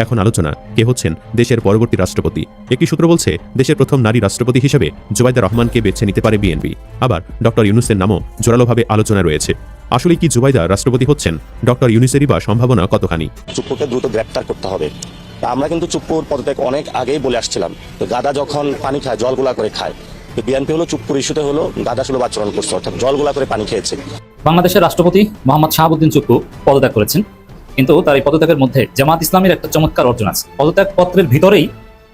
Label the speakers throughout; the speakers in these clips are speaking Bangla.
Speaker 1: এখন আলোচনা কে হচ্ছেন দেশের পরবর্তী রাষ্ট্রপতি। একটি সূত্র বলছে দেশের প্রথম নারী রাষ্ট্রপতি হিসেবে জুবাইদা রহমানকে বেছে নিতে পারে বিএনপি। আবার ডক্টর ইউনূসের নামও জোরালোভাবে আলোচনায় রয়েছে। আসলে কি জুবাইদা রাষ্ট্রপতি হচ্ছেন? ডক্টর ইউনূসেরই বা সম্ভাবনা কতখানি?
Speaker 2: চুপ্পুকে দ্রুত গ্রেপ্তার করতে হবে। আমরা কিন্তু চুপ্পুর পদত্যাগ অনেক আগেই বলে আসছিলাম। তো গাদা যখন পানি খায় জলগুলা করে খায়, তো বিএনপি হলো চুপ্পুর ইস্যুতে হলো গাদা সুলভ আচরণ করছে, অর্থাৎ জলগুলা করে পানি খেয়েছে।
Speaker 3: বাংলাদেশের রাষ্ট্রপতি মোহাম্মদ শাহাবুদ্দিন চুপ্পু পদত্যাগ করেছেন, কিন্তু তার এই পদত্যাগের মধ্যে জামাত ইসলামের একটা চমৎকার অর্জন আছে। পদত্যাগ পত্রের ভিতরেই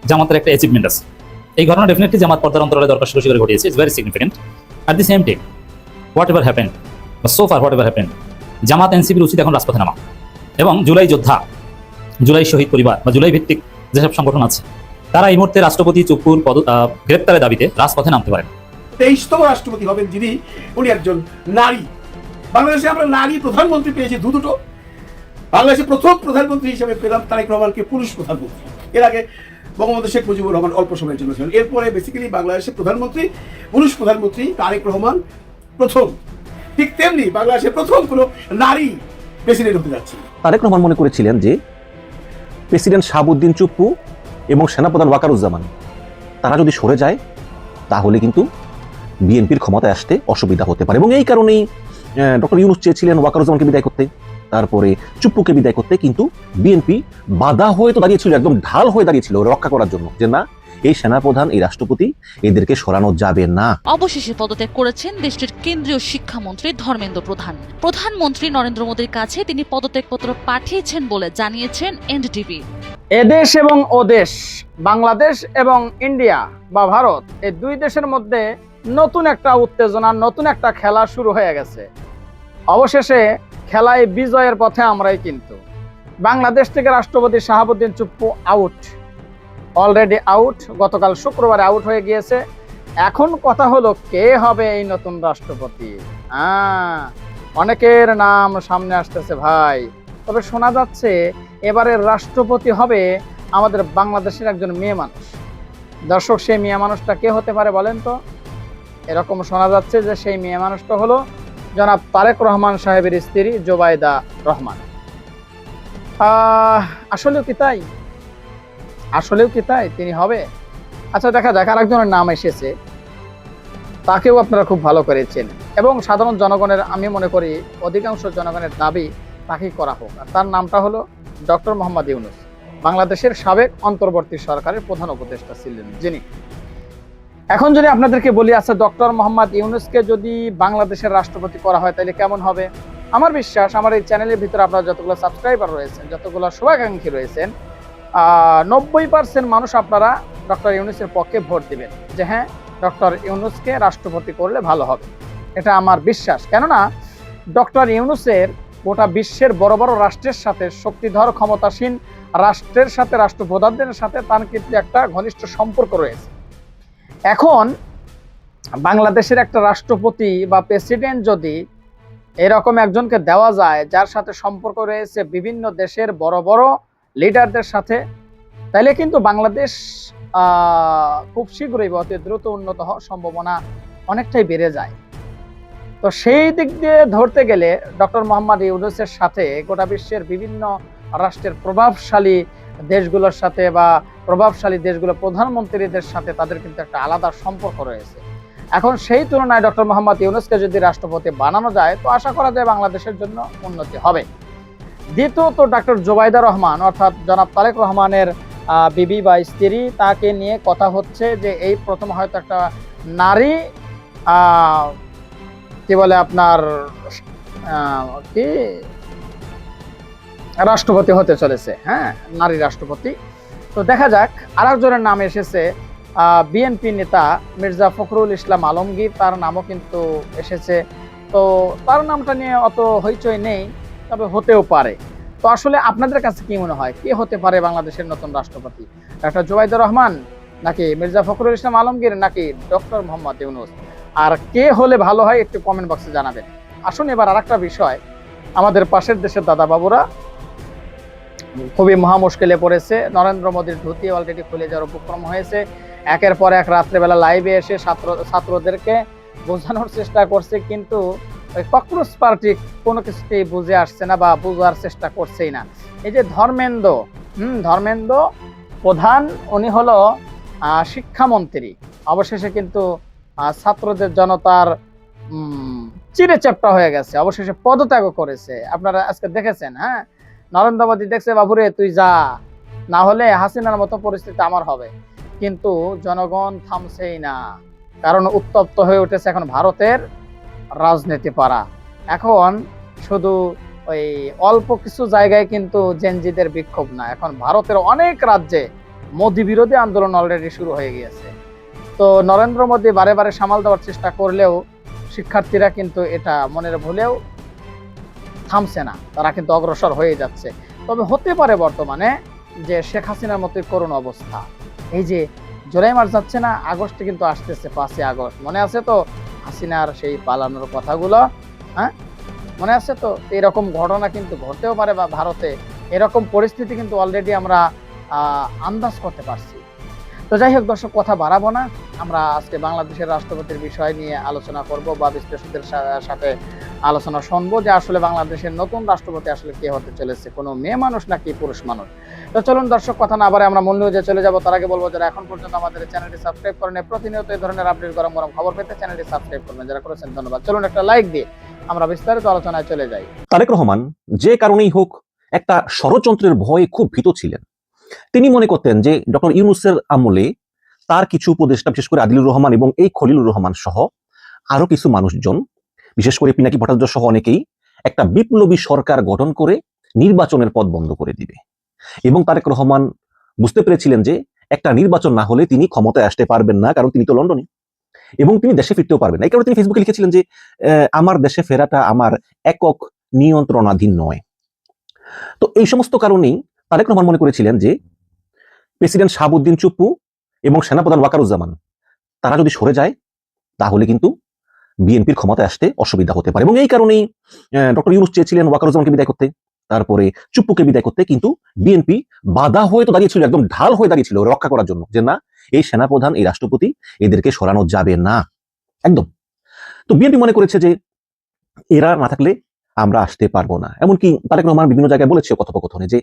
Speaker 3: জামাতের একটা অ্যাচিভমেন্ট আছে। এই ঘটনা ডেফিনেটলি জামাত পর্দার অন্তরালে দরকার শিকারে ঘটিয়েছে। It's very significant. At the same time whatever happen বা so far whatever happen, Jamaat এনসিপির উচিত এখন রাজপথে নামা এবং জুলাই যোদ্ধা, জুলাই শহীদ পরিবার বা জুলাই ভিত্তিক যেসব সংগঠন আছে তারা এই মুহূর্তে রাষ্ট্রপতি চুপ্পুর গ্রেপ্তারের দাবিতে রাজপথে নামতে পারেন।
Speaker 4: 23তম রাষ্ট্রপতি হবেন যিনি, উনি একজন নারী। বাংলাদেশে আমরা নারী প্রধানমন্ত্রী পেয়েছি দুটো। বাংলাদেশের প্রথম প্রধানমন্ত্রী হিসেবে পেলাম তারেক রহমানকে পুরুষ প্রধানমন্ত্রী। এর আগে বঙ্গবন্ধু শেখ মুজিবুর রহমান অল্প সময়ের জন্য ছিলেন। এরপরে বেসিক্যালি বাংলাদেশের প্রধানমন্ত্রী পুরুষ প্রধানমন্ত্রী তারেক রহমান প্রথম। ঠিক তেমনি বাংলাদেশের প্রথম কোনো নারী প্রেসিডেন্ট হতে যাচ্ছে।
Speaker 5: তারেক রহমান মনে করেছিলেন যে প্রেসিডেন্ট শাহাবুদ্দিন চুপ্পু এবং সেনাপ্রধান ওয়াকারুজ্জামান তারা যদি সরে যায় তাহলে কিন্তু বিএনপির ক্ষমতায় আসতে অসুবিধা হতে পারে, এবং এই কারণেই ডক্টর ইউনূস চেয়েছিলেন ওয়াকারুজ্জামানকে বিদায় করতে, তারপরে চুপ্পুকে বিদায় করতে। কিন্তু বিএনপি বাধা হয়ে তো দাঁড়িয়েছিল, একদম ঢাল হয়ে দাঁড়িয়েছিল রক্ষা করার জন্য, যে না, এই সেনাপ্রধান, এই রাষ্ট্রপতি, এদেরকে সরানো যাবে না।
Speaker 6: অবশেষে পদত্যাগ করেছেন দেশটির কেন্দ্রীয় শিক্ষামন্ত্রী ধর্মেন্দ্র প্রধান। প্রধানমন্ত্রী নরেন্দ্র মোদীর কাছে তিনি পদত্যাগপত্র পাঠিয়েছেন বলে জানিয়েছেন এনডিটিভি।
Speaker 7: এদেশ এবং ওদেশ, বাংলাদেশ এবং ইন্ডিয়া বা ভারত, এই দুই দেশের মধ্যে নতুন একটা উত্তেজনা, নতুন একটা খেলা শুরু হয়ে গেছে। অবশেষে খেলায় বিজয়ের পথে আমরাই। কিন্তু বাংলাদেশ থেকে রাষ্ট্রপতি Shahabuddin Chuppu out, already out, গতকাল শুক্রবারে আউট হয়ে গিয়েছে। এখন কথা হলো কে হবে এই নতুন রাষ্ট্রপতি। অনেকের নাম সামনে আসতেছে ভাই, তবে শোনা যাচ্ছে এবারের রাষ্ট্রপতি হবে আমাদের বাংলাদেশের একজন মেয়ে মানুষ। দর্শক, সেই মেয়ে মানুষটা কে হতে পারে বলেন তো? এরকম শোনা যাচ্ছে যে সেই মেয়ে মানুষটা হলো জনাব তারেক রহমান সাহেবের স্ত্রী জুবাইদা রহমান। আসলেও কি তাই? আসলেও কি তাই তিনি হবে? আচ্ছা, দেখা যাক। আরেকজনের নাম এসেছে, তাকেও আপনারা খুব ভালো করেছেন, এবং সাধারণ জনগণের, আমি মনে করি অধিকাংশ জনগণের দাবি তাকেই করা হোক। আর তার নামটা হলো ডক্টর মোহাম্মদ ইউনূস, বাংলাদেশের সাবেক অন্তর্বর্তী সরকারের প্রধান উপদেষ্টা ছিলেন যিনি। এখন যদি আপনাদেরকে বলি, আচ্ছা, ডক্টর মোহাম্মদ ইউনূসকে যদি বাংলাদেশের রাষ্ট্রপতি করা হয় তাহলে কেমন হবে? আমার বিশ্বাস, আমার এই চ্যানেলের ভিতরে আপনারা যতগুলো সাবস্ক্রাইবার রয়েছেন, যতগুলো শুভাকাঙ্ক্ষী রয়েছেন, 90% মানুষ আপনারা ডক্টর ইউনূসের পক্ষে ভোট দিবেন যে হ্যাঁ, ডক্টর ইউনূসকে রাষ্ট্রপতি করলে ভালো হবে। এটা আমার বিশ্বাস। কেননা ডক্টর ইউনূসের গোটা বিশ্বের বড় বড় রাষ্ট্রের সাথে, শক্তিধর ক্ষমতাসীন রাষ্ট্রের সাথে, রাষ্ট্রপ্রধানদের সাথে তার কিন্তু একটা ঘনিষ্ঠ সম্পর্ক রয়েছে। এখন বাংলাদেশের একটা রাষ্ট্রপতি বা প্রেসিডেন্ট যদি এরকম একজনকে দেওয়া যায় যার সাথে সম্পর্ক রয়েছে বিভিন্ন দেশের বড় বড় লিডারদের সাথে, তাহলে কিন্তু বাংলাদেশ খুব শীঘ্রই অতি দ্রুত উন্নত হওয়ার সম্ভাবনা অনেকটাই বেড়ে যায়। তো সেই দিক দিয়ে ধরতে গেলে ডক্টর মোহাম্মদ ইউনূসের সাথে গোটা বিশ্বের বিভিন্ন রাষ্ট্রের প্রভাবশালী দেশগুলোর সাথে বা প্রভাবশালী দেশগুলোর প্রধানমন্ত্রীদের সাথে তাদের কিন্তু একটা আলাদা সম্পর্ক রয়েছে। এখন সেই তুলনায় ডক্টর মোহাম্মদ ইউনূসকে যদি রাষ্ট্রপতি বানানো যায় তো আশা করা যায় বাংলাদেশের জন্য উন্নতি হবে। দ্বিতীয়ত, ডক্টর জুবাইদা রহমান অর্থাৎ জনাব তারেক রহমানের বিবি বা স্ত্রী, তাকে নিয়ে কথা হচ্ছে যে এই প্রথম হয়তো একটা নারী কি বলে আপনার কি রাষ্ট্রপতি হতে চলেছে। হ্যাঁ, নারী রাষ্ট্রপতি। তো দেখা যাক। আরেকজনের নাম এসেছে, বিএনপি নেতা মির্জা ফখরুল ইসলাম আলমগীর, তার নামও কিন্তু এসেছে। তো তার নামটা নিয়ে অত হইচই নেই, তবে হতেও পারে। তো আসলে আপনাদের কাছে কি মনে হয়, কে হতে পারে বাংলাদেশের নতুন রাষ্ট্রপতি? ডক্টর জুবাইদা রহমান, নাকি মির্জা ফখরুল ইসলাম আলমগীর, নাকি ডক্টর মোহাম্মদ ইউনূস? আর কে হলে ভালো হয় একটু কমেন্ট বক্সে জানাবেন। আসুন এবার আরেকটা বিষয়, আমাদের পাশের দেশের দাদা বাবুরা খুবই মহা মুশকিলে পড়েছে। নরেন্দ্র মোদীর ধুতি অলরেডি খুলে যাওয়ার উপক্রম হয়েছে। একের পর এক রাত্রেবেলা লাইভে এসে ছাত্রদেরকে বোঝানোর চেষ্টা করছে, কিন্তু ওই ককরোচ পার্টি কোনো কিছুতেই বুঝে আসছে না বা বোঝার চেষ্টা করছেই না। এই যে ধর্মেন্দ্র প্রধান, উনি হলো শিক্ষামন্ত্রী, অবশেষে কিন্তু ছাত্রদের জনতার চিরে চ্যাপ্টা হয়ে গেছে, অবশেষে পদত্যাগ করেছে। আপনারা আজকে দেখেছেন, হ্যাঁ, নরেন্দ্র মোদী দেখছে বাবুরে তুই যা, না হলে হাসিনার মতো পরিস্থিতি আমার হবে। কিন্তু জনগণ থামছেই না, কারণ উত্তপ্ত হয়ে উঠেছে এখন ভারতের রাজনীতি পাড়া। এখন শুধু ওই অল্প কিছু জায়গায় কিন্তু জেনজিদের বিক্ষোভ না, এখন ভারতের অনেক রাজ্যে মোদী বিরোধী আন্দোলন অলরেডি শুরু হয়ে গিয়েছে। তো নরেন্দ্র মোদী বারে বারে সামাল দেওয়ার চেষ্টা করলেও শিক্ষার্থীরা কিন্তু এটা মনের ভুলেও থামছে না, তারা কিন্তু অগ্রসর হয়ে যাচ্ছে। তবে হতে পারে বর্তমানে যে শেখ হাসিনার মতোই করুণ অবস্থা। এই যে জুলাই মাস যাচ্ছে না, আগস্টে কিন্তু আসতেছে 5ই আগস্ট, মনে আছে তো হাসিনার সেই পালানোর কথাগুলো? হ্যাঁ, মনে আছে তো? এরকম ঘটনা কিন্তু ঘটতেও পারে বা ভারতে এরকম পরিস্থিতি কিন্তু অলরেডি আমরা আন্দাজ করতে পারছি। তো যাই হোক দর্শক, কথা বাড়াবো না, আমরা আজকে বাংলাদেশের রাষ্ট্রপতির বিষয় নিয়ে আলোচনা করব বা বিশ্লেষকদের সাথে আলোচনা শুনবো যে আসলে বাংলাদেশের নতুন রাষ্ট্রপতি আসলে কে হতে চলেছে, কোনো মেয়ে মানুষ নাকি পুরুষ মানুষ। তো চলুন দর্শক, কথা না বাড়াই আমরা মূল নিউজে চলে যাব। তার আগে বলবো, যারা এখন পর্যন্ত আমাদের চ্যানেলটি সাবস্ক্রাইব করেন, প্রতিনিয়ত এই ধরনের আপডেট গরম গরম খবর পেতে চ্যানেলটি সাবস্ক্রাইব করবেন, যারা করেছেন ধন্যবাদ। চলুন একটা লাইক দিয়ে আমরা বিস্তারিত আলোচনায় চলে যাই।
Speaker 5: তারেক রহমান যে কারণেই হোক একটা ষড়যন্ত্রের ভয়ে খুব ভীত ছিলেন। তিনি মনে করতেন যে ডক্টর ইউনূসের আমলে তার কিছু উপদেষ্টা, বিশেষ করে আদিলুর রহমান এবং এই খলিলুর রহমান সহ আরো কিছু মানুষজন, বিশেষ করে পিনাকি ভট্টাচার্য সহ অনেকেই একটা বিপ্লবী সরকার গঠন করে নির্বাচনের পথ বন্ধ করে দিবে। এবং তারেক রহমান বুঝতে পেরেছিলেন যে একটা নির্বাচন না হলে তিনি ক্ষমতায় আসতে পারবেন না, কারণ তিনি তো লন্ডনে, এবং তিনি দেশে ফিরতেও পারবেন না। এই কারণে তিনি ফেসবুকে লিখেছিলেন যে আমার দেশে ফেরাটা আমার একক নিয়ন্ত্রণাধীন নয়। তো এই সমস্ত কারণেই তারেক রহমান মনে করেছিলেন যে প্রেসিডেন্ট শাহাবুদ্দিন চুপ্পু এবং সেনাপ্রধান ওয়াকারুজ্জামান তারা যদি সরে যায় তাহলে কিন্তু বিএনপির ক্ষমতায় আসতে অসুবিধা হতে পারে। এবং এই কারণেই ডক্টর ইউনূস চেয়েছিলেন ওয়াকারুজ্জামানকে বিদায় করতে, তারপরে চুপ্পুকে বিদায় করতে, কিন্তু বিএনপি বাধা হয়ে তো দাঁড়িয়েছিল, একদম ঢাল হয়ে দাঁড়িয়েছিল রক্ষা করার জন্য, যে না, এই সেনাপ্রধান, এই রাষ্ট্রপতি, এদেরকে সরানো যাবে না একদম। তো বিএনপি মনে করেছে যে এরা না থাকলে আমরা আসতে পারবো না। এমনকি তারেক রহমান বিভিন্ন জায়গায় বলেছে কথোপকথনে যে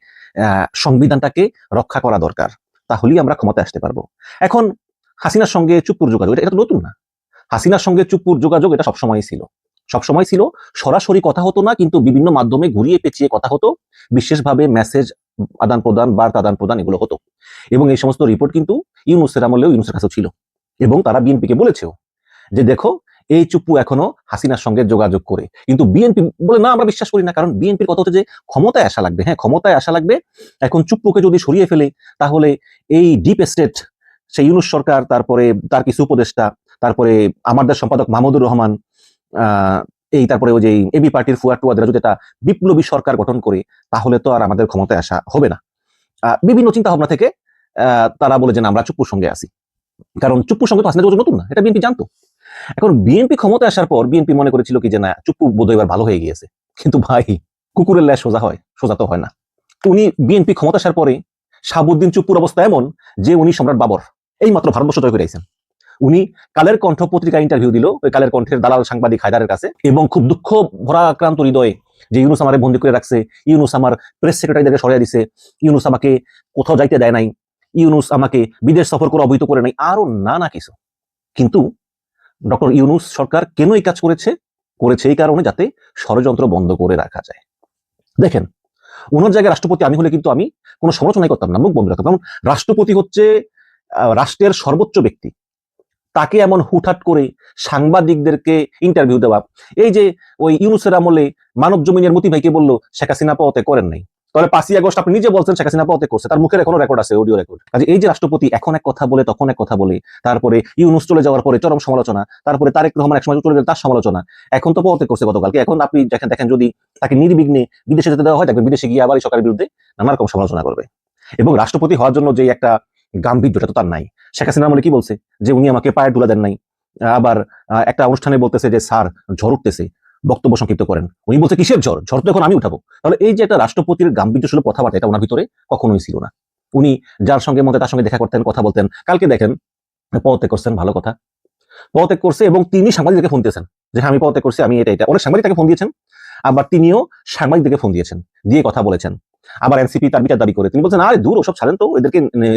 Speaker 5: সংবিধানটাকে রক্ষা করা দরকার, তাহলেই আমরা ক্ষমতায় আসতে পারবো। এখন হাসিনার সঙ্গে চুপ্পুর যোগাযোগ, এটা তো নতুন না। হাসিনার সঙ্গে চুপ্পুর যোগাযোগ এটা সবসময় ছিল, সরাসরি কথা হতো না, কিন্তু বিভিন্ন মাধ্যমে ঘুরিয়ে পেঁচিয়ে কথা হতো, বিশেষভাবে মেসেজ আদান প্রদান, বার্তা আদান প্রদান এগুলো হতো। এবং এই সমস্ত রিপোর্ট কিন্তু ইউনূসের আমলেও ইউনূসের কাছেও ছিল, এবং তারা বিএনপিকে বলেছেও যে দেখো, এই চুপ্পু এখনো হাসিনার সঙ্গে যোগাযোগ করে। কিন্তু বিএনপি বলে না, আমরা বিশ্বাস করি না, কারণ বিএনপির কথা হচ্ছে যে ক্ষমতায় আসা লাগবে। হ্যাঁ, ক্ষমতায় আসা লাগবে। এখন চুপ্পুকে যদি সরিয়ে ফেলে তাহলে এই ডিপ স্টেট, সেই ইউনূস সরকার, তারপরে তার কিছু উপদেষ্টা, তারপরে আমাদের সম্পাদক মাহমুদুর রহমান, তারপরে ওই যে এবি পার্টির ফুয়াদ টুয়াদেরা যদি একটা বিপ্লবী সরকার গঠন করে, তাহলে তো আর আমাদের ক্ষমতায় আসা হবে না। বিভিন্ন চিন্তা ভাবনা থেকে তারা বলে যে আমরা চুপ্পুর সঙ্গে আছি, কারণ চুপ্পুর সঙ্গে তো হাসিনা যোগাযোগ নতুন না, এটা বিএনপি জানতো। এখন বিএনপি ক্ষমতায় আসার পর বিএনপি মনে করেছিল কি যে না, চুপ্পু বোধহয় এবার ভালো হয়ে গিয়েছে। কিন্তু ভাই, কুকুরের ল্যাজ সোজা তো হয় না। উনি বিএনপি ক্ষমতা আসার পরে শাহাবুদ্দিন চুপ্পুর অবস্থা এমন যে উনি সম্রাট বাবর এই মাত্র ভারতবর্ষ জয় করে আইছেন। উনি কালের কণ্ঠ পত্রিকা ইন্টারভিউ দিল ওই কালের কণ্ঠের দালাল সাংবাদিক হায়দারের কাছে, এবং খুব দুঃখ ভরা আক্রান্ত হৃদয়ে যে ইউনূস আমারে বন্দী করে রাখছে, ইউনূস আমার প্রেস সেক্রেটারিদেরকে সরিয়ে দিছে, ইউনূস আমাকে কোথাও যাইতে দেয় নাই, ইউনূস আমাকে বিদেশ সফর করে অবহিত করে নাই, আরো নানা কিছু। কিন্তু ডক্টর ইউনূস সরকার কেন এই কাজ করেছে এই কারণে যাতে ষড়যন্ত্র বন্ধ করে রাখা যায়। দেখেন, ওনার জায়গায় রাষ্ট্রপতি আমি হলে কিন্তু আমি কোনো সমালোচনাই করতাম না, মুখ বন্ধ রাখতাম। কারণ রাষ্ট্রপতি হচ্ছে রাষ্ট্রের সর্বোচ্চ ব্যক্তি, তাকে এমন হুটহাট করে সাংবাদিকদেরকে ইন্টারভিউ দেওয়া, এই যে ওই ইউনূসের আমলে মানব জমিনের মতি ভাইকে বললো শেখ হাসিনা পদত্যাগ করেন নাই, তাহলে 5ই আগস্ট আপনি নিজে বলছেন শেখ হাসিনা পদত্যাগ করছে, তার মুখের এখনো রেকর্ড আছে, অডিও রেকর্ড। কাজে এই যে রাষ্ট্রপতি এখন এক কথা বলে তখন এক কথা বলে, তারপরে ইউনূস চলে যাওয়ার পরে চরম সমালোচনা, তারপরে তারেক রহমান একসময় চলে গেলে তার সমালোচনা, এখন তো পদত্যাগ করছে গতকালকে। এখন আপনি দেখেন যদি তাকে নির্বিঘ্নে বিদেশে যেতে দেওয়া হয়, দেখবেন বিদেশে গিয়ে আবার এই সরকারের বিরুদ্ধে নানা রকম সমালোচনা করবে। এবং রাষ্ট্রপতি হওয়ার জন্য যে একটা গাম্ভীর্যটা তো তার নাই। শেখ হাসিনা আমলে কি বলছে যে উনি আমাকে পায়ের ধুলা দেন নাই, আবার একটা অনুষ্ঠানে বলতেছে যে স্যার ঝড় উঠতেছে, বক্তব্য সংক্ষিপ্ত করেন। উনি বলছে কিসের ঝড়, ঝড় তো এখন আমি উঠাবো। তাহলে এই যে একটা রাষ্ট্রপতির গাম্ভীর্যশীল কথাবার্তা, এটা ওনার ভিতরে কখনোই ছিল না। উনি যার সঙ্গে মতে তার সঙ্গে দেখা করতেন, কথা বলতেন। কালকে দেখেন পদত্যাগ করছেন, ভালো কথা, পদত্যাগ করছে, এবং তিনি সাংবাদিকদেরকে ফোন দিয়েছেন যে আমি পদত্যাগ করছি, আমি এটা। অনেক সাংবাদিক তাকে ফোন দিয়েছেন, আবার তিনিও সাংবাদিকদেরকে ফোন দিয়েছেন, দিয়ে কথা বলেছেন। আবার এনসিপি তার বিচার দাবি করে। তিনি বলছেন আরে দূর ওসব ছাড়েন তো,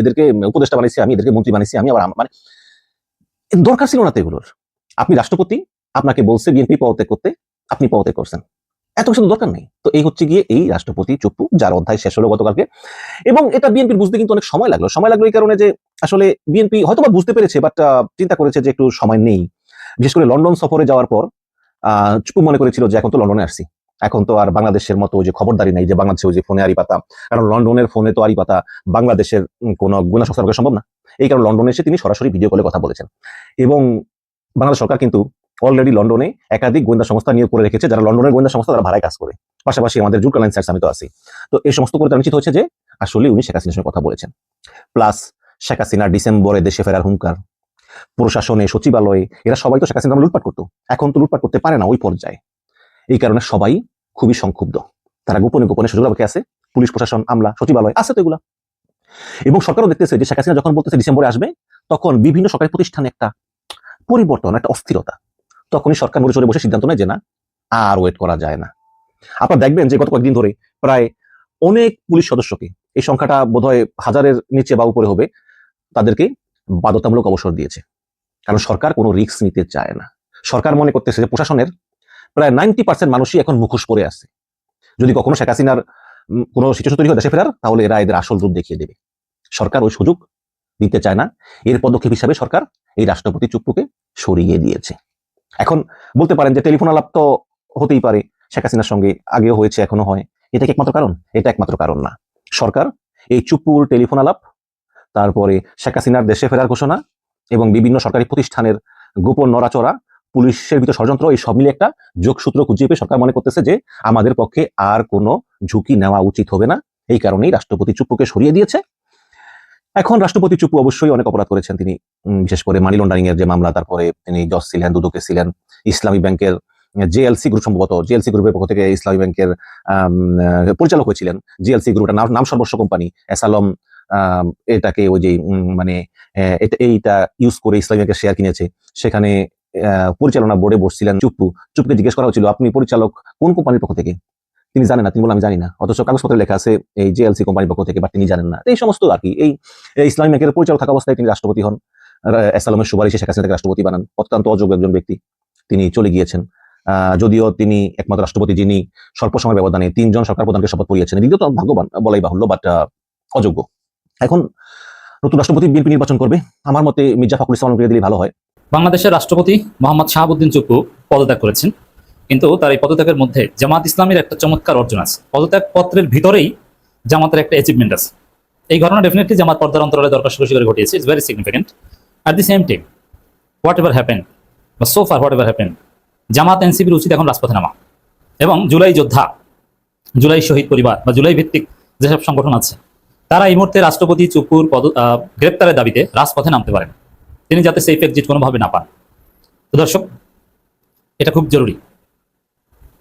Speaker 5: এদেরকে উপদেষ্টা বানাইছি আমি, এদেরকে মন্ত্রী বানাইছি আমি, আবার মানে দরকার ছিল না তো এগুলোর। আপনি রাষ্ট্রপতি, আপনাকে বলছে বিএনপি পদত্যাগ করতে, আপনি পদত্যাগ করছেন, এত কিছু দরকার নেই। তো এই হচ্ছে গিয়ে এই রাষ্ট্রপতি চুপ্পু, যার অধ্যায় শেষ হলো গতকালকে। এবং এটা বিএনপির বুঝতে কিন্তু অনেক সময় লাগলো এই কারণে যে আসলে বিএনপি হয়তো বা বুঝতে পেরেছে, বাট চিন্তা করেছে যে একটু সময় নেই। বিশেষ করে লন্ডন সফরে যাওয়ার পর চুপ্পু মনে করেছিল যে এখন তো লন্ডনে আসছি, এখন তো আর বাংলাদেশের মতো যে খবরদারি নাই যে বাংলাদেশে ওই যে ফোনে আড়ি পাতা, কারণ লন্ডনের ফোনে তো আড়ি পাতা বাংলাদেশের কোনো গোয়েন্দা সংস্থার পক্ষে সম্ভব না। এই কারণে লন্ডনে এসে তিনি সরাসরি ভিডিও কলে কথা বলেছেন। এবং বাংলাদেশ সরকার কিন্তু অলরেডি লন্ডনে একাধিক গোয়েন্দা সংস্থা নিয়োগ করে রেখেছে, যারা লন্ডনের গোয়েন্দা সংস্থা তারা ভাড়ায় কাজ করে। পাশাপাশি আমাদের জুট অ্যালায়েন্স আমি তো আছি। তো এই সমস্ত করে নিশ্চিত হচ্ছে যে আসলে উনি শেখ হাসিনার সঙ্গে কথা বলেছেন। প্লাস শেখ হাসিনা ডিসেম্বরে দেশে ফেরার হুঙ্কার, প্রশাসনে সচিবালয়ে এরা সবাই তো শেখ হাসিনা লুটপাট করতো, এখন তো লুটপাট করতে পারে না ওই পর্যায়ে। এই কারণে সবাই খুবই সংক্ষুব্ধ। তারা গোপনে গোপনে সুযোগকে আছে, পুলিশ প্রশাসন, আমলা, সচিবালয় আছে তো এগুলা। এবং সরকারও দেখতেছে যে শেখ হাসিনা যখন বলতেছে ডিসেম্বরে আসবে, তখন বিভিন্ন সরকারি প্রতিষ্ঠানে একটা পরিবর্তন, একটা অস্থিরতা, তখনই সরকার নড়ে চড়ে বসে সিদ্ধান্ত নেয় যে না আর ওয়েট করা যায় না। আপনারা দেখবেন যে গত কয়েকদিন ধরে প্রায় অনেক পুলিশ সদস্যকে, এই সংখ্যাটা বোধহয় 1000-এর নিচে বা উপরে হবে, তাদেরকে বাধ্যতামূলক অবসর দিয়েছে। কারণ সরকার কোনো রিস্ক নিতে চায় না। সরকার মনে করতেছে যে প্রশাসনের প্রায় 90% মানুষই এখন মুখোশ পরে আছে। যদি কখনো শেখ হাসিনার কোনো সিচুয়েশন তৈরি হয় দেশে ফেরার, তাহলে এরা এদের আসল রূপ দেখিয়ে দেবে। সরকার ওই সুযোগ দিতে চায় না। এর পদক্ষেপ হিসাবে সরকার এই রাষ্ট্রপতি চুপ্পুকে সরিয়ে দিয়েছে। এখন বলতে পারেন যে টেলিফোন আলাপ তো হতেই পারে শেখ হাসিনার সঙ্গে, আগেও হয়েছে, এখনো হয়। এটা কি একমাত্র কারণ? এটা একমাত্র কারণ না। সরকার এই চুপ্পুর টেলিফোন আলাপ, তারপরে শেখ হাসিনার দেশে ফেরার ঘোষণা এবং বিভিন্ন সরকারি প্রতিষ্ঠানের গোপন নড়াচড়া, পুলিশের ভিতর ষড়যন্ত্র, এই সব মিলে একটা যোগসূত্র খুঁজে পেয়ে সরকার মনে করতেছে যে আমাদের পক্ষে আর কোনো ঝুঁকি নেওয়া উচিত হবে না। এই কারণেই রাষ্ট্রপতি চুপ্পুকে সরিয়ে দিয়েছে। এখন রাষ্ট্রপতি চুপ্পু অবশ্যই অনেক অপরাধ করেছেন তিনি, বিশেষ করে মানি লন্ডারিং এর যে মামলা, তারপরে তিনি জজ ছিলেন, দুদকে ছিলেন, ইসলামী ব্যাংকের জেএলসি গ্রুপ, সম্ভবত জেএলসি গ্রুপের পক্ষ থেকে ইসলামী ব্যাংকের পরিচালক হয়েছিলেন। জেএলসি গ্রুপ নাম সর্বস্ব কোম্পানি, এসালম এটাকে ওই যে মানে এইটা ইউজ করে ইসলামী ব্যাংকের শেয়ার কিনেছে। সেখানে পরিচালনা বোর্ডে বসছিলেন চুপ্পু। চুপ্পুকে জিজ্ঞেস করা হয়েছিল আপনি পরিচালক কোন কোম্পানির পক্ষ থেকে? তিনি জানেন না, তিনি বলেন আমি জানি না, অথচ কাগজপত্রে লেখা আছে এই জেএলসি কোম্পানির পক্ষ থেকে, বাট তিনি জানেন না। এই সমস্ত আর কি। এই ইসলামী ব্যাংকের পরিচালক থাকা অবস্থায় তিনি রাষ্ট্রপতি হন, এসালামের সুপারিশে শেখ হাসিনাকে রাষ্ট্রপতি বানান। অত্যন্ত অযোগ্য একজন ব্যক্তি, তিনি চলে গিয়েছেন। যদিও তিনি একমাত্র রাষ্ট্রপতি যিনি স্বল্প সময় ব্যবধানে 3 জন সরকার প্রধানকে শপথ পড়িয়েছেন, এদিকে তো ভাগ্যবান বলাই বাহুল্য, বাট অযোগ্য। এখন নতুন রাষ্ট্রপতি বিএনপি নির্বাচন করবে, আমার মতে মির্জা ফখরুল ইসলাম দিলে ভালো হয়।
Speaker 3: বাংলাদেশের রাষ্ট্রপতি মোহাম্মদ শাহাবুদ্দিন চুপ্পু পদত্যাগ করেছেন, কিন্তু তার এই পদত্যাগের মধ্যে জামাত ইসলামের একটা চমৎকার অর্জন আছে। পদত্যাগ পত্রের ভিতরেই জামাতের একটা অ্যাচিভমেন্ট আছে। এই ঘটনা ডেফিনেটলি জামাত পর্দার অন্তরালে দরকার করে ঘটিয়েছে। It's very significant. At the same time whatever happen বা so far whatever happen, Jamaat এনসিপির উচিত এখন রাজপথে নামা এবং জুলাই যোদ্ধা, জুলাই শহীদ পরিবার বা জুলাই ভিত্তিক যেসব সংগঠন আছে, তারা এই মুহূর্তে রাষ্ট্রপতি চুপ্পুর গ্রেপ্তারের দাবিতে রাজপথে নামতে পারেন, তিনি যাতে সেফ এক্সিট কোনোভাবে না পান। তো দর্শক, এটা খুব জরুরি।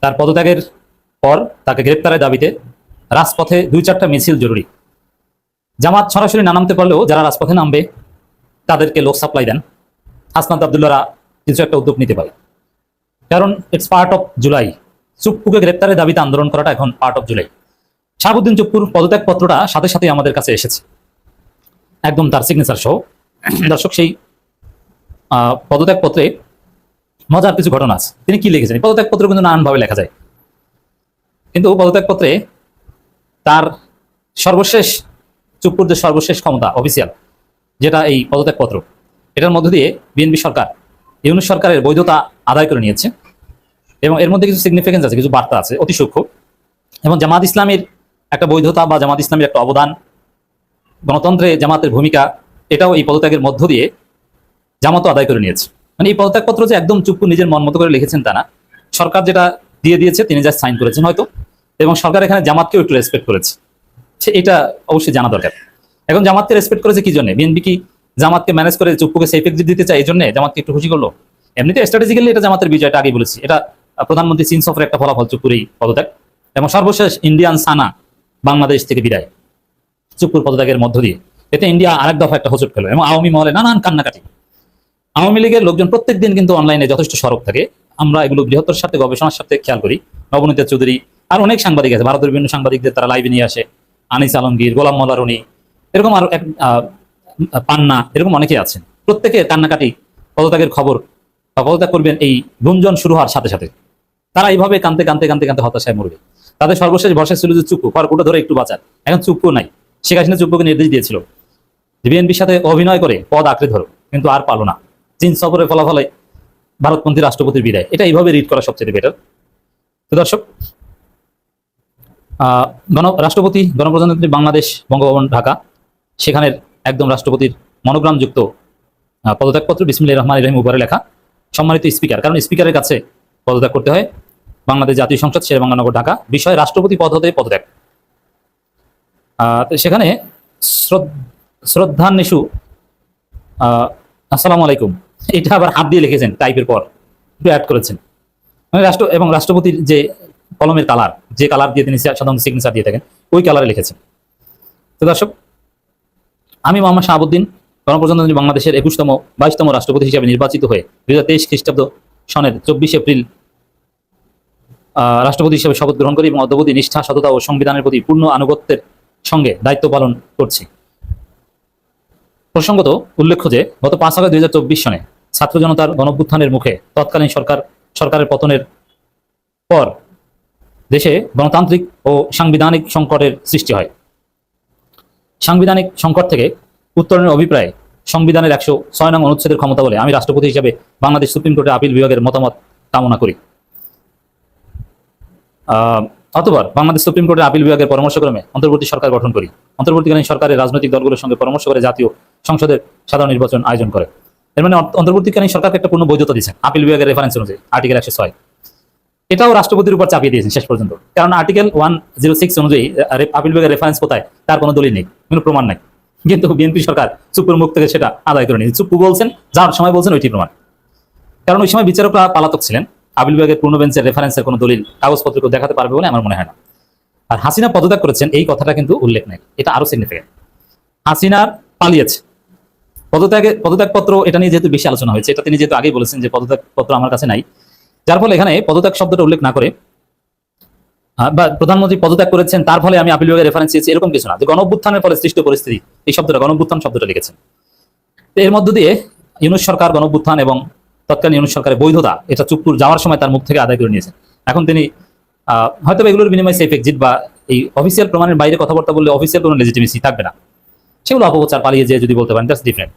Speaker 3: তার পদত্যাগের পর তাকে গ্রেপ্তারের দাবিতে রাজপথে 2-4টা মিছিল জরুরি। জামাত সরাসরি না নামতে পারলেও যারা রাজপথে নামবে তাদেরকে লোক সাপ্লাই দেন, হাসনাত আব্দুল্লাহরা কিছু একটা উদ্যোগ নিতে পারে। কারণ ইটস পার্ট অফ জুলাই। চুপ্পুকে গ্রেপ্তারের দাবিতে আন্দোলন করাটা এখন পার্ট অফ জুলাই। শাহাবুদ্দিন চুপ্পুর পদত্যাগ পত্রটা সাথে সাথে আমাদের কাছে এসেছে, একদম তার সিগনেচার সহ। দর্শক, সেই পদত্যাগ পত্রে মজার কিছু ঘটনা আছে। তিনি কি লিখেছেন? পদত্যাগ পত্র কিন্তু নানানভাবে লেখা যায়, কিন্তু পদত্যাগ পত্রে তার সর্বশেষ, চুপ্পুর যে সর্বশেষ ক্ষমতা অফিসিয়াল, যেটা এই পদত্যাগ পত্র, এটার মধ্য দিয়ে বিএনপি সরকার ইউনূস সরকারের বৈধতা আদায় করে নিয়েছে এবং এর মধ্যে কিছু সিগনিফিকেন্স আছে, কিছু বার্তা আছে অতি সূক্ষ্ম। এবং জামাত ইসলামের একটা বৈধতা বা জামাত ইসলামের একটা অবদান, গণতন্ত্রে জামাতের ভূমিকা, এটাও এই পদত্যাগের মধ্য দিয়ে জামাতও আদায় করে নিয়েছে। মানে এই পদত্যাগপত্র যে একদম চুপ্পু নিজের মন মতো করে লিখেছেন তা না, সরকার যেটা দিয়ে দিয়েছে তিনি যা সাইন করেছেন হয়তো, এবং সরকার এখানে জামাতকেও একটু রেসপেক্ট করেছে, এটা অবশ্যই জানা দরকার। এখন জামাতকে রেসপেক্ট করেছে কি জন্য? বিএনপি কি জামাতকে ম্যানেজ করে চুপ্পুকে সেফ এক্সিট দিতে চায়, এই জন্য জামাতকে একটু খুশি করলো? এমনিতে স্ট্র্যাটেজিক্যালি এটা জামাতের বিজয়টা আগেই বলেছি, এটা প্রধানমন্ত্রী চীন সফরের একটা ফলাফল চুপ্পুর এই পদত্যাগ। এবং সর্বশেষ ইন্ডিয়ান সানা বাংলাদেশ থেকে বিদায় চুপ্পুর পদত্যাগের মধ্য দিয়ে, এতে ইন্ডিয়া আরেক দফা একটা হোঁচট খেলো এবং আওয়ামী মহলে নানান কান্নাকাটি। আওয়ামী লীগের লোকজন প্রত্যেক দিন কিন্তু অনলাইনে যথেষ্ট সরব থাকে, আমরা এগুলো বৃহত্তর সাথে গবেষণার সাথে খেয়াল করি। নবনীতা চৌধুরী আর অনেক সাংবাদিক আছে, ভারতের বিভিন্ন সাংবাদিকদের তারা লাইভে নিয়ে আসে, আনিস আলমগীর, গোলাম মোল্লা রনি, এরকম আরো পান্না, এরকম অনেকেই আছেন। প্রত্যেকে কান্নাকাটি পদত্যাগের খবর বা পদত্যাগ করবেন এই গুঞ্জন শুরু হওয়ার সাথে সাথে তারা এইভাবে কানতে কানতে কানতে কানতে হতাশায় মরবে। তাদের সর্বশেষ ভরসা ছিল যে চুপ্পু, খড়কুটো ধরে একটু বাঁচার। এখন চুপ্পু নাই। শেখ হাসিনা চুপ্পুকে নির্দেশ দিয়েছিল যে বিএনপির সাথে অভিনয় করে পদ আঁকড়ে ধরো, কিন্তু আর পালো না। চীন সফরের ফলাফলে ভারতপন্থী রাষ্ট্রপতির বিদায়, এটা এইভাবে রিড করা সবচেয়ে বেটার। তো দর্শক, রাষ্ট্রপতি গণপ্রজাতন্ত্রী বাংলাদেশ বঙ্গভবন ঢাকা, সেখানের একদম রাষ্ট্রপতির মনোগ্রামযুক্ত পদত্যাগপত্র বিসমিল্লাহির রহমানির রহিম উপরে লেখা। সম্মানিত স্পিকার, কারণ স্পিকারের কাছে পদত্যাগ করতে হয়। বাংলাদেশ জাতীয় সংসদ, শেরেবাংলানগর, ঢাকা। বিষয় রাষ্ট্রপতি পদ হতে পদত্যাগ। সেখানে শ্রদ্ধান্বেষু আসসালামু আলাইকুম, এটা আবার হাত দিয়ে লিখেছেন, টাইপের পর একটু অ্যাড করেছেন। মানে রাষ্ট্রপতির যে কলমের কালার, যে কালার দিয়ে তিনি সাধারণত সিগনেচার দিয়ে থাকেন, ওই কালারে লিখেছেন। তো দর্শক, আমি মোহাম্মদ শাহাবুদ্দিন গণপ্রজাতন্ত্রী বাংলাদেশের 22তম রাষ্ট্রপতি হিসেবে নির্বাচিত হয়ে 2023 খ্রিস্টাব্দ সনের 24 এপ্রিল রাষ্ট্রপতি হিসেবে শপথ গ্রহণ করি এবং অদ্যাবধি নিষ্ঠা, সততা ও সংবিধানের প্রতি পূর্ণ আনুগত্যের সঙ্গে দায়িত্ব পালন করছি। প্রসঙ্গত উল্লেখ্য যে গত 5 আগস্ট 2024 সনে ছাত্র জনতার গণঅভ্যুত্থানের মুখে তৎকালীন সরকারের পতনের পর দেশে গণতান্ত্রিক ও সাংবিধানিক সংকটের সৃষ্টি হয়। সাংবিধানিক সংকট থেকে উত্তরণের অভিপ্রায়ে সংবিধানের 106 নং অনুচ্ছেদের ক্ষমতা বলে আমি রাষ্ট্রপতি হিসেবে বাংলাদেশ সুপ্রিম কোর্টের আপিল বিভাগের মতামত কামনা করি। অতঃপর বাংলাদেশ সুপ্রিম কোর্টের আপিল বিভাগের পরামর্শক্রমে অন্তর্বর্তী সরকার গঠন করি। অন্তর্বর্তীকালীন সরকারের রাজনৈতিক দলগুলোর সঙ্গে পরামর্শ করে জাতীয় সংসদের সাধারণ নির্বাচন আয়োজন করে। এর মানে অন্তর্বর্তীকালীন সরকারকে একটা পূর্ণ বৈধতা দিয়েছেন আপিল বিভাগের রেফারেন্স অনুযায়ী আর্টিকেল 106। এটাও রাষ্ট্রপতির উপর চাপিয়ে দিয়েছেন শেষ পর্যন্ত, কারণ আর্টিকেল 106 অনুযায়ী আপিল বিভাগের রেফারেন্স কোথায় তার কোনো দলিল নেই, কোনো প্রমাণ নাই। কিন্তু বিএনপি সরকার চুপ্পুর মুখ থেকে সেটা আদায় করে নিয়েছে। চুপ্পু বলছেন, যার সময় বলছেন ওইটি প্রমাণ। কারণ ওই সময় বিচারকরা পালাতক ছিলেন, আপিল বিভাগের পূর্ণ বেঞ্চের রেফারেন্সের কোনো দলিল কাগজপত্র দেখাতে পারবে বলে আমার মনে হয় না। আর হাসিনা পদত্যাগ করেছেন এই কথাটা কিন্তু উল্লেখ নেই, এটা আরো সিগনিফিকেন্ট। হাসিনার পালিয়েছে পদত্যাগপত্র, এটা নিয়ে যেহেতু বেশি আলোচনা হয়েছে, এটা তিনি যেহেতু আগেই বলেছেন যে পদত্যাগপত্র আমার কাছে নাই, যার ফলে এখানে পদত্যাগ শব্দটা উল্লেখ না করে বা প্রধানমন্ত্রী পদত্যাগ করেছেন তার ফলে আমি আপিল বিভাগের রেফারেন্স দিয়েছি, এরকম কিছু না। যে গণঅভ্যুত্থানের ফলে সৃষ্ট পরিস্থিতি, এই শব্দটা গণঅভ্যুত্থান শব্দটা লিখেছেন। এর মধ্য দিয়ে ইউনূস সরকার গণঅভ্যুত্থান এবং তৎকালীন ইউনূস সরকারের বৈধতা এটা চুপ্পুর যাওয়ার সময় তার মুখ থেকে আদায় করে নিয়েছেন। এখন তিনি হয়তো এগুলোর বিনিময়ে সেফ এক্সিট বা এই অফিসিয়াল প্রমাণের বাইরে কথাবার্তা বললে অফিসিয়াল কোনো লেজিটিমেসি থাকবে না, সেগুলো অপপ্রচার পালিয়ে যেয়ে যদি বলতে পারেন দ্যাটস ডিফারেন্ট।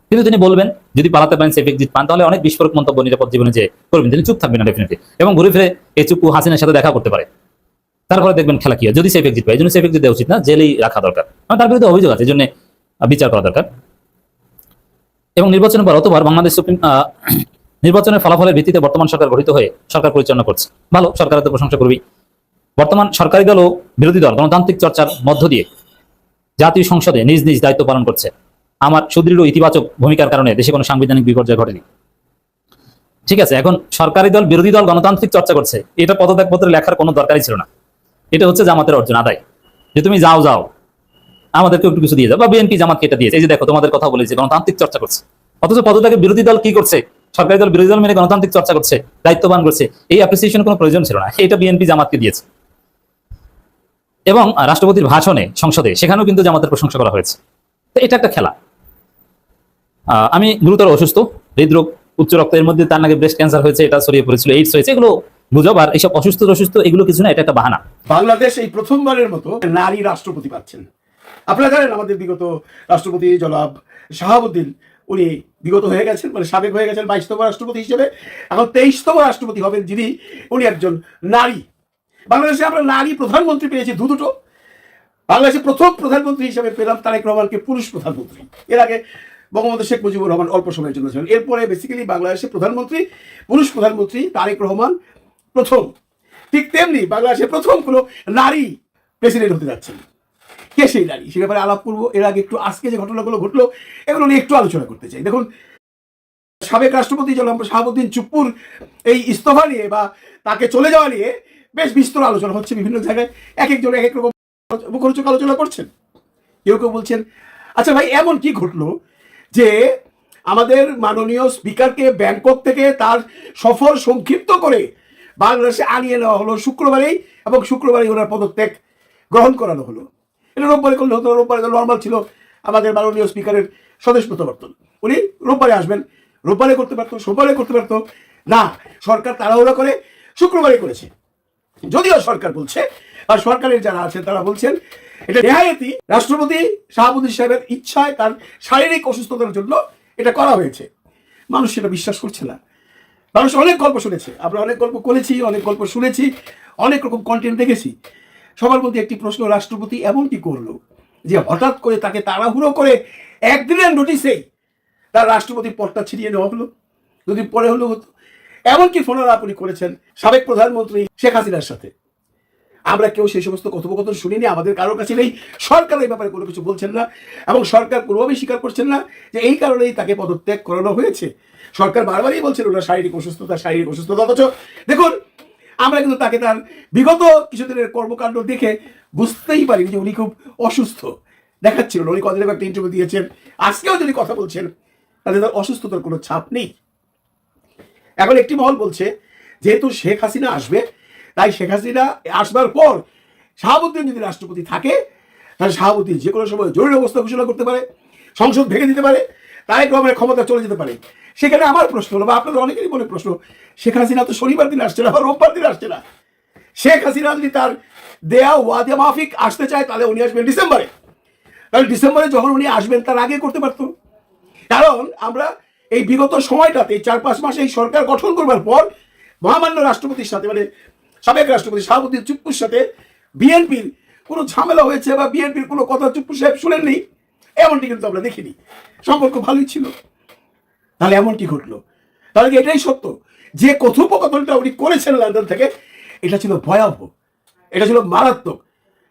Speaker 3: কিন্তু তিনি বলবেন যদি পালাতে পারেন সেফ এক্সিট পান, তাহলে অনেক বিস্ফোরক মন্তব্য নিরাপদ জীবনে যে করবেন, তিনি চুপ থাকবেন না ডেফিনেটলি, এবং ঘুরে ফিরে এই চুপ্পু হাসিনার সাথে দেখা করতে পারে। তারপরে দেখবেন খেলা কি হয়। যদি সেফ এক্সিট পায়, এই জন্য সেফ এক্সিট দেওয়া উচিত না, জেলেই রাখা দরকার। তার বিরুদ্ধে অভিযোগ আছে, এই জন্য বিচার করা দরকার। এবং নির্বাচনের পর অতবার বাংলাদেশ নির্বাচনের ফলাফলের ভিত্তিতে বর্তমান সরকার গঠিত হয়ে সরকার পরিচালনা করছে। ভালো, সরকারের তো প্রশংসা করবি। বর্তমান সরকারি দল ও বিরোধী দল গণতান্ত্রিক চর্চার মধ্য দিয়ে জাতীয় সংসদে নিজ নিজ দায়িত্ব পালন করছে। আমার সুদৃঢ় ইতিবাচক ভূমিকার কারণে দেশে কোনো সাংবিধানিক বিপর্যয় ঘটেনি। ঠিক আছে, এখন সরকারি দল বিরোধী দল গণতান্ত্রিক চর্চা করছে, এটা পদত্যাগপত্রে লেখার কোনো দরকারই ছিল না। এটা হচ্ছে জামাতের অর্জন আদায়, যে তুমি যাও আমাদেরকে একটু কিছু দিয়ে যাও, বা বিএনপি জামাতকে এটা দিয়েছে, এই যে দেখো তোমাদের কথা বলেছে গণতান্ত্রিক চর্চা করছে। অথচ পদত্যাগে বিরোধী দল কি করছে? সরকারি দল বিরোধী দল মেনে গণতান্ত্রিক চর্চা করছে, দায়িত্ববান করছে। এই অ্যাপ্রিসিয়েশন কোনো প্রয়োজন ছিল না, এটা বিএনপি জামাতকে দিয়েছে। এবং রাষ্ট্রপতির ভাষণে সংসদে সেখানেও কিন্তু জামাতের প্রশংসা করা হয়েছে। তো এটা একটা খেলা। আমি গুরুতর অসুস্থ, হৃদরোগ, উচ্চ রক্ত, এর মধ্যে তার নাকি ব্রেস্ট ক্যান্সার হয়েছে, এটা ছড়িয়ে পড়েছিল, এইডস হয়েছে, এগুলো গুজব। আর এইসব অসুস্থ এগুলো কিছু না, এটা একটা বাহানা।
Speaker 4: বাংলাদেশ এই প্রথমবারের মতো নারী রাষ্ট্রপতি পাচ্ছেন। আপনারা জানেন আমাদের বিগত রাষ্ট্রপতি জনাব শাহাবুদ্দিন, উনি বিগত হয়ে গেছেন, মানে সাবেক হয়ে গেছেন 22তম রাষ্ট্রপতি হিসেবে। এখন 23তম রাষ্ট্রপতি হবেন যিনি, উনি একজন নারী। বাংলাদেশে আমরা নারী প্রধানমন্ত্রী পেয়েছি দুটো। বাংলাদেশের প্রথম প্রধানমন্ত্রী হিসেবে পেলাম তারেক রহমানকে পুরুষ প্রধানমন্ত্রী। এর আগে বঙ্গবন্ধু শেখ মুজিবুর রহমান অল্প সময়ের জন্য ছিলেন। এরপরে বেসিক্যালি বাংলাদেশের প্রধানমন্ত্রী, পুরুষ প্রধানমন্ত্রী তারেক রহমান প্রথম। ঠিক তেমনি বাংলাদেশের প্রথম কোনো নারী প্রেসিডেন্ট হতে যাচ্ছেন। কে সেই নারী, সে ব্যাপারে আলাপ করবো। এর আগে একটু আজকে যে ঘটনাগুলো ঘটলো এগুলো নিয়ে একটু আলোচনা করতে চাই। দেখুন, সাবেক রাষ্ট্রপতি জনাব শাহাবুদ্দিন চুপ্পুর এই ইস্তফা নিয়ে বা তাকে চলে যাওয়া নিয়ে বেশ বিস্তর আলোচনা হচ্ছে বিভিন্ন জায়গায়। এক একজন এক এক রকম মুখরোচক আলোচনা করছেন। কেউ কেউ বলছেন, আচ্ছা ভাই, এমন কি ঘটলো যে আমাদের মাননীয় স্পিকারকে ব্যাংকক থেকে তার সফর সংক্ষিপ্ত করে বাংলাদেশে আনিয়ে নেওয়া হলো শুক্রবারেই, এবং শুক্রবারেই ওনার পদত্যাগ গ্রহণ করানো হলো। এটা রোববারে করলে হতো, রোববারে তো নর্মাল ছিল আমাদের মাননীয় স্পিকারের স্বদেশ প্রত্যাবর্তন, উনি রোববারে আসবেন, রোববারে করতে পারতো, সোমবারে করতে পারতো, না সরকার তাড়াহুড়া করে শুক্রবারে করেছে। যদিও সরকার বলছে, আর সরকারের যারা আছেন তারা বলছেন এটা নেহায়েতি রাষ্ট্রপতি শাহাবুদ্দিন সাহেবের ইচ্ছায় তার শারীরিক অসুস্থতার জন্য এটা করা হয়েছে। মানুষ সেটা বিশ্বাস করছে না। মানুষ অনেক গল্প শুনেছে, আমরা অনেক গল্প করেছি, অনেক গল্প শুনেছি, অনেক রকম কন্টেন্ট দেখেছি। সবার মধ্যে একটি প্রশ্ন, রাষ্ট্রপতি এমন কি করলো যে হঠাৎ করে তাকে তাড়াহুড়ো করে একদিনের নোটিসেই তার রাষ্ট্রপতি পদটা ছিনিয়ে নেওয়া হলো? যদি পরে হলো হতো। এমনকি ফোনারা আপনি করেছেন সাবেক প্রধানমন্ত্রী শেখ হাসিনার সাথে। আমরা কেউ সেই সমস্ত কথোপকথন শুনিনি, আমাদের কারোর কাছে নেই। সরকার এই ব্যাপারে কোনো কিছু বলছেন না, এবং সরকার কোনোভাবেই স্বীকার করছেন না যে এই কারণেই তাকে পদত্যাগ করানো হয়েছে। সরকার বারবারই বলছেন ওনার শারীরিক অসুস্থতা। অথচ দেখুন, আমরা কিন্তু তাকে তার বিগত কিছুদিনের কর্মকাণ্ড দেখে বুঝতেই পারিনি যে উনি খুব অসুস্থ দেখাচ্ছিল। উনি কদিন আগে একটা ইন্টারভিউ দিয়েছেন, আজকেও যদি কথা বলছেন তাহলে তার অসুস্থতার কোনো ছাপ নেই। এখন একটি মহল বলছে যেহেতু শেখ হাসিনা আসবে, তাই শেখ হাসিনা আসবার পর শাহাবুদ্দিন যদি রাষ্ট্রপতি থাকে তাহলে শাহাবুদ্দিন যে কোনো সময় জরুরি অবস্থা ঘোষণা করতে পারে, সংসদ ভেঙে দিতে পারে, তারেক রহমানের ক্ষমতা চলে যেতে পারে। সেখানে আমার প্রশ্ন হলো, বা আপনাদের অনেকেরই মনে প্রশ্ন, শেখ হাসিনা তো শনিবার দিন আসছে না বা রোববার দিন আসছে না। শেখ হাসিনা যদি তার দেয়া ওয়াদা মাফিক আসতে চায় তাহলে উনি আসবেন ডিসেম্বরে। তাহলে ডিসেম্বরে যখন উনি আসবেন তার আগে করতে পারতো। কারণ আমরা এই বিগত সময়টাতে 4-5 মাস এই সরকার গঠন করবার পর মহামান্য রাষ্ট্রপতির সাথে, মানে সাবেক রাষ্ট্রপতি শাহাবুদ্দিন চুপ্পুর সাথে বিএনপির কোনো ঝামেলা হয়েছে বা বিএনপির কোনো কথা চুপ্পু সাহেব শুনেননি, এমনটি কিন্তু আমরা দেখিনি। সম্পর্ক ভালোই ছিল। তাহলে এমন কি ঘটলো? তাহলে কি এটাই সত্য যে কথোপকথনটা উনি করেছেন লন্ডন থেকে এটা ছিল ভয়াবহ, এটা ছিল মারাত্মক,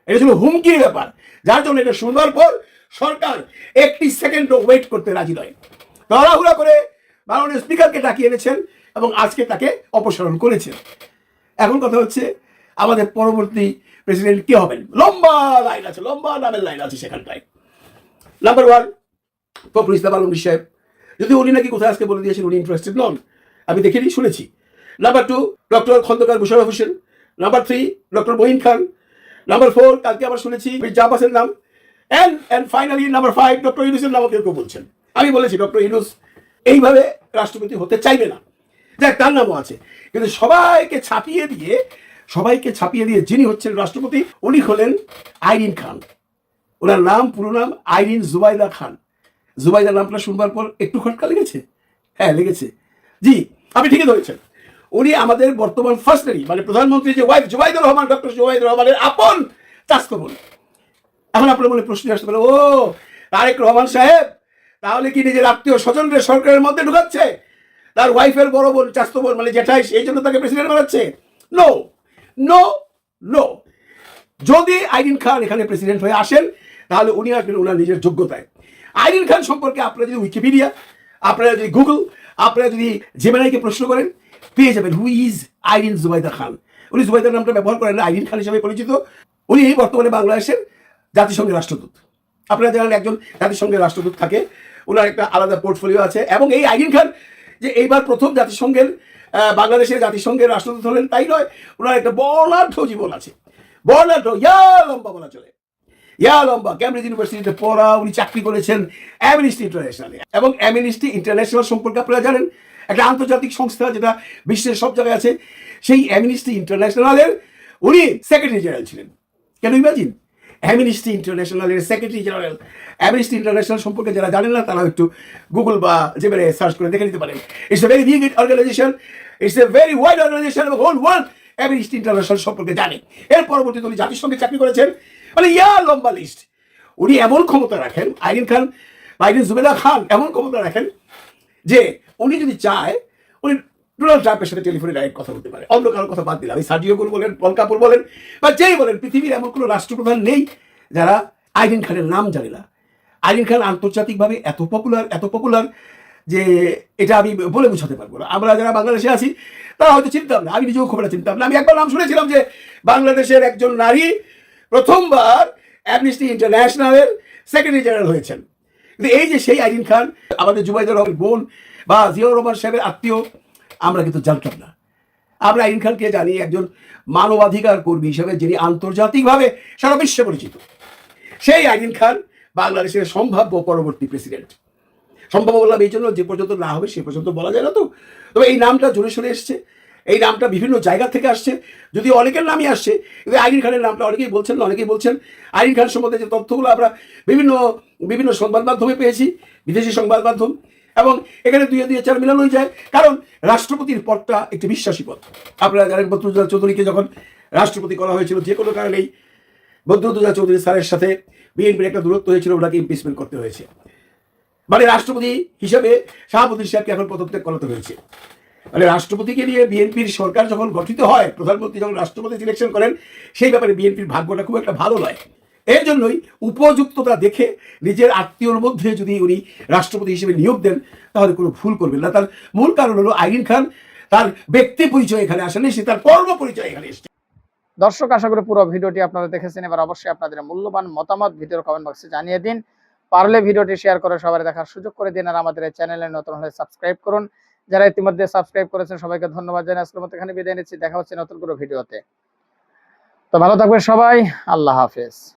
Speaker 4: এটা ছিল হুমকির ব্যাপার, যার জন্য এটা শুনবার পর সরকার একটি সেকেন্ডও ওয়েট করতে রাজি নয়। তাড়াহুড়া করে মাননীয় স্পিকারকে ডাকিয়ে এনেছেন এবং আজকে তাকে অপসারণ করেছেন। এখন কথা হচ্ছে আমাদের পরবর্তী প্রেসিডেন্ট কে হবেন? লম্বা লাইন আছে, লম্বা নামের লাইন আছে সেখানটায়। নাম্বার 1 ফখরুল ইসলাম আলমগীর সাহেব, যদি উনি নাকি কোথায় আজকে বলে দিয়েছেন উনি ইন্টারেস্টেড নন, আমি দেখিনি, শুনেছি। Number 2 doctor Khandakar Musharraf Hossain. Number 3 doctor Moeen Khan. Number 4 কালকে আবার শুনেছি মির্জা আব্বাসের নাম। এন্ড ফাইনালি নাম্বার 5 ডক্টর ইউনূসের নামও কেউ বলছেন। আমি বলেছি ডক্টর ইউনূস এইভাবে রাষ্ট্রপতি হতে চাইবে না, যাক তার নামও আছে। কিন্তু সবাইকে ছাপিয়ে দিয়ে যিনি হচ্ছেন রাষ্ট্রপতি উনি হলেন আইরিন খান। ওনার নাম, পুরো নাম আইরিন জুবাইদা খান। জুবাইদা নামটা শুনবার পর একটু খটকা লেগেছে? হ্যাঁ লেগেছে। জি, আপনি ঠিকই ধরেছেন। উনি আমাদের বর্তমান ফার্স্ট লেডি, মানে প্রধানমন্ত্রী যে ওয়াইফ জুবাইদুর রহমান, ডক্টর জুবাইদুর রহমানের আপন চাস্তো বোন। এখন আপনার মনে প্রশ্ন আসতে পারে, ও তারেক রহমান সাহেব তাহলে কি নিজের আত্মীয় স্বজনদের সরকারের মধ্যে ঢুকাচ্ছে? তার ওয়াইফের বড় বোন, চাস্তো বোন, মানে জেঠাই, এই জন্য তাকে প্রেসিডেন্ট বানাচ্ছে? No no no. যদি আইরিন খান এখানে প্রেসিডেন্ট হয়ে আসেন তাহলে উনি আসবেন ওনার নিজের যোগ্যতায়। আইরিন খান সম্পর্কে আপনারা যদি উইকিপিডিয়া, আপনারা যদি গুগল, আপনারা যদি জেমিনাইকে প্রশ্ন করেন পেয়ে যাবেন হু ইজ আইরিন জুবাইদা খান। উনি জুবাইদার নামটা ব্যবহার করেন না, আইরিন খান হিসেবে পরিচিত। উনি বর্তমানে বাংলাদেশের জাতিসংঘের রাষ্ট্রদূত। আপনারা জানেন একজন জাতিসংঘের রাষ্ট্রদূত থাকে, ওনার একটা আলাদা পোর্টফোলিও আছে। এবং এই আইরিন খান যে এইবার প্রথম জাতিসংঘের বাংলাদেশের জাতিসংঘের রাষ্ট্রদূত হলেন তাই নয়, ওনার একটা বর্ণাঢ্য জীবন আছে। বর্ণাঢ্য, লম্বা বলা চলে, লম্বা। ক্যামব্রিজ ইউনিভার্সিটিতে পড়া, উনি চাকরি করেছেন অ্যামনেস্টি ইন্টারন্যাশনালে। এবং অ্যামনেস্টি ইন্টারন্যাশনাল সম্পর্কে আপনারা জানেন একটা আন্তর্জাতিক সংস্থা যেটা বিশ্বের সব জায়গায় আছে। সেই অ্যামনেস্টি ইন্টারন্যাশনালের উনি সেক্রেটারি জেনারেল ছিলেন। কেন ইমাজিন, অ্যামনেস্টি ইন্টারন্যাশনালের সেক্রেটারি জেনারেল। অ্যামনেস্টি ইন্টারন্যাশনাল সম্পর্কে যারা জানেন না তারা একটু গুগল বা যেভাবে সার্চ করে দেখে নিতে পারেন। It's a very big organization, it's a very wide organization, এবং হোল ওয়ার্ল্ড অ্যামনেস্টি ইন্টারন্যাশনাল সম্পর্কে জানে। এর পরবর্তীতে উনি জাতিসংঘে চাকরি করেছেন, মানে লম্বা লিস্ট। উনি এমন ক্ষমতা রাখেন, আইরিন খান, আইরিন জুবেদা খান এমন ক্ষমতা রাখেন যে উনি যদি চায় উনি ডোনাল্ড ট্রাম্পের সাথে টেলিফোনে ডাইরেক্ট কথা বলতে পারে। অন্য কারোর কথা বাদ দিলাম, আমি সার্জিও গুল বলেন, পল কাপুর বলেন, বা যেই বলেন, পৃথিবীর এমন কোনো রাষ্ট্রপ্রধান নেই যারা আইরিন খানের নাম জানে না। আইরিন খান আন্তর্জাতিকভাবে এত পপুলার যে এটা আমি বলে বোঝাতে পারবো না। আমরা যারা বাংলাদেশে আছি তারা হয়তো চিনতাম না, আমি নিজেও খবরটা চিনতাম না। আমি একবার নাম শুনেছিলাম যে বাংলাদেশের একজন নারী প্রথমবার অ্যামনেস্টি ইন্টারন্যাশনালের সেক্রেটারি জেনারেল হয়েছেন। কিন্তু এই যে সেই আইরিন খান আমাদের জুবাইদুর রহমানের বোন বা জিয়াউর রহমান সাহেবের আত্মীয়, আমরা কিন্তু জানতাম না। আমরা আইরিন খানকে জানি একজন মানবাধিকার কর্মী হিসেবে যিনি আন্তর্জাতিকভাবে সারা বিশ্বে পরিচিত। সেই আইরিন খান বাংলাদেশের সম্ভাব্য পরবর্তী প্রেসিডেন্ট। সম্ভাব্য বললাম এই জন্য, যে পর্যন্ত না হবে সে পর্যন্ত বলা যায় না। তো তবে এই নামটা জোরে সরে এসছে, এই নামটা বিভিন্ন জায়গা থেকে আসছে, যদিও অনেকের নামই আসছে, কিন্তু আইরিন খানের নামটা অনেকেই বলছেন না, অনেকেই বলছেন আইরিন খান সম্বন্ধে যে তথ্যগুলো আমরা বিভিন্ন বিভিন্ন সংবাদ মাধ্যমে পেয়েছি, বিদেশি সংবাদ মাধ্যম, এবং এখানে দুয়ে দুয়ে চার মিলানোই যায়, কারণ রাষ্ট্রপতির পদটা একটি বিশ্বাসী পদ। আপনারা জানেন বদরুদ্দোজা চৌধুরীকে যখন রাষ্ট্রপতি করা হয়েছিল, যে কোনো কারণেই বদরুদ্দোজা চৌধুরী স্যারের সাথে বিএনপির একটা দূরত্ব হয়েছিল, ওনাকে ইমপিচমেন্ট করতে হয়েছে। মানে রাষ্ট্রপতি হিসেবে শাহাবুদ্দিন সাহেবকে এখন পদত্যাগ করাতে হয়েছে। মানে রাষ্ট্রপতিকে নিয়ে বিএনপির সরকার যখন গঠিত হয়, প্রধানমন্ত্রী যখন রাষ্ট্রপতি সিলেকশন করেন, সেই ব্যাপারে বিএনপির ভাগ্যটা খুব একটা ভালো নয়। এর জন্যই উপযুক্ততা দেখে নিজের আত্মীয়র মধ্যে যদি উনি রাষ্ট্রপতি হিসেবে নিয়োগ দেন, তাহলে কোনো ভুল করবেন না। তার মূল কারণ হলো আইরিন খান তার ব্যক্তি পরিচয় এখানে আসেনি, সে তার কর্ম পরিচয় এখানে এসেছে।
Speaker 7: দর্শক, আশা করি পুরো ভিডিওটি আপনারা দেখেছেন। এবার অবশ্যই আপনাদের মূল্যবান মতামত ভিডিওর কমেন্ট বক্সে জানিয়ে দিন। পারলে ভিডিওটি শেয়ার করে সবাই দেখার সুযোগ করে দিন। আর আমাদের এই চ্যানেলে নতুন হলে সাবস্ক্রাইব করুন। যারা ইতিমধ্যে সাবস্ক্রাইব করেছেন সবাইকে ধন্যবাদ জানাই। আজকের মতো এখানে বিদায় নিচ্ছি, দেখা হচ্ছে নতুন কোনো ভিডিওতে। তো ভালো থাকবেন সবাই, আল্লাহ হাফেজ।